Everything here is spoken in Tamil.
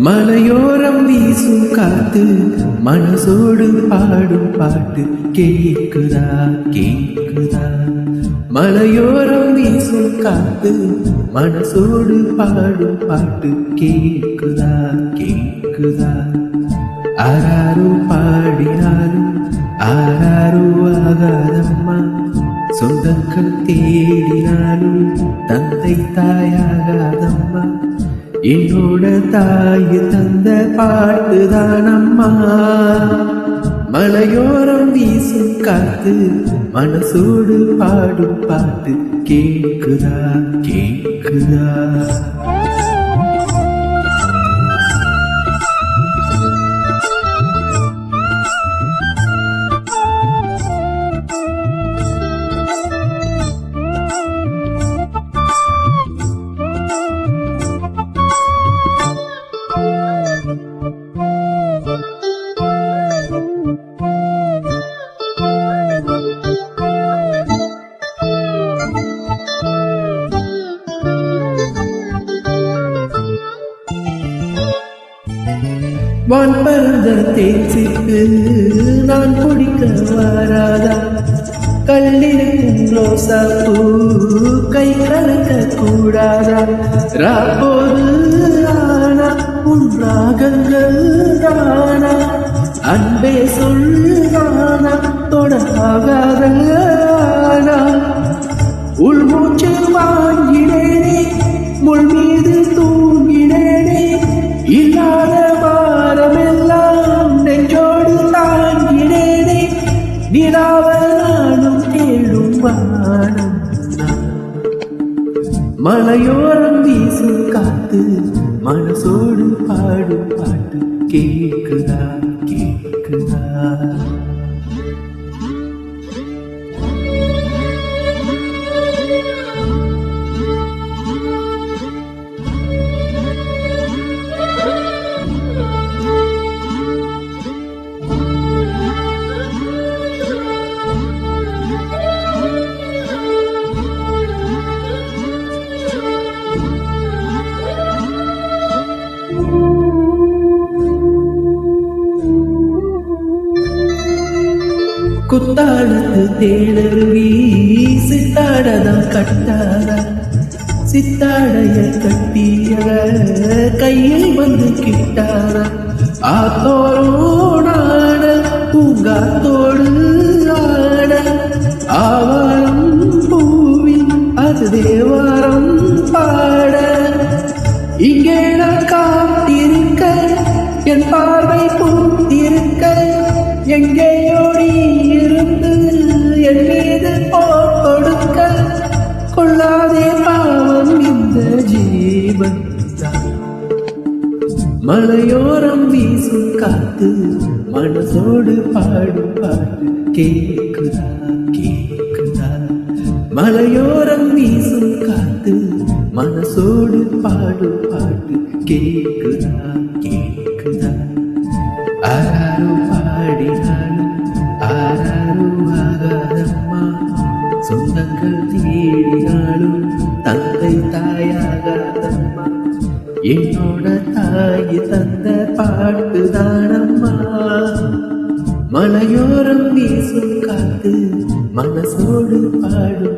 மலையோரம் வீசும் காத்து மனசோடு பாடும் பாட்டு கேக்குதா கேக்குதா. மலையோரம் வீசும் காத்து மனசோடு பாடும் பாட்டு கேக்குதா கேக்குதா. ஆராரோ பாடினாலும் ஆராரோ ஆகாதம்மா, சொந்தங்கள் தேடினாலும் தந்தை தாயாகாதம்மா. என்னோட தாய் தந்த பாட்டுதானம்மா. மலையோரம் வீசும் காத்து மனசோடு பாடும் பாட்டு கேக்குதா கேக்குதா. வான் பறந்த தேசிட்டு நான் குடிக்க வாராதா, கல்லிருக்கும் ரோசா பூ கை கலக்க கூடாதா. ராப்போது ஆனா உன் ராகங்கள் தானா, அன்பே சொல்வானா தொடராகாத ஆனா. உள்மூச்சு வாங்கினேனே முள் மீது தூங்கினேனே, இல்லாத வாரமெல்லாம் நெஞ்சோடு தாங்கினேனே. நிலாவ நானும் தேடும் வானம். மலையோரம் வீசும் காத்து மனசோடு பாடும் பாட்டு கேக்குதா கேக்குதா. குத்தாடத்து தேடருவி சித்தாடதான் கட்டாரா, சித்தாடைய கட்டிய கையில் வந்து கிட்டாரா. ஆத்தோரோடாட பூங்காத்தோடு ஆட, ஆவாரம் பூவில் அது தேவாரம் பாட. இங்கே நான் காத்திருக்க என் பார்வை பூத்திருக்க, எங்கேயோடி இருந்து என் மீது கொடுக்க. கொள்ளாதே பாவம் இந்த ஜீவன். மலையோரம் வீசும் காத்து மனசோடு பாடும் பாட்டு கேக்குதா கேக்குதா. மலையோரம் வீசும் காத்து மனசோடு பாடும் பாட்டு கேக்குதா கேக்குதா. ஆராரோ பாடினாலும் ஆராரோ ஆகாதம்மா, சொந்தங்கள் தேடினாலும் தந்தை தாயாகாதம்மா. என்னோட தாய் தந்த பாட்டுதானம்மா. மலையோரம் வீசும் காத்து மனசோடு பாடும்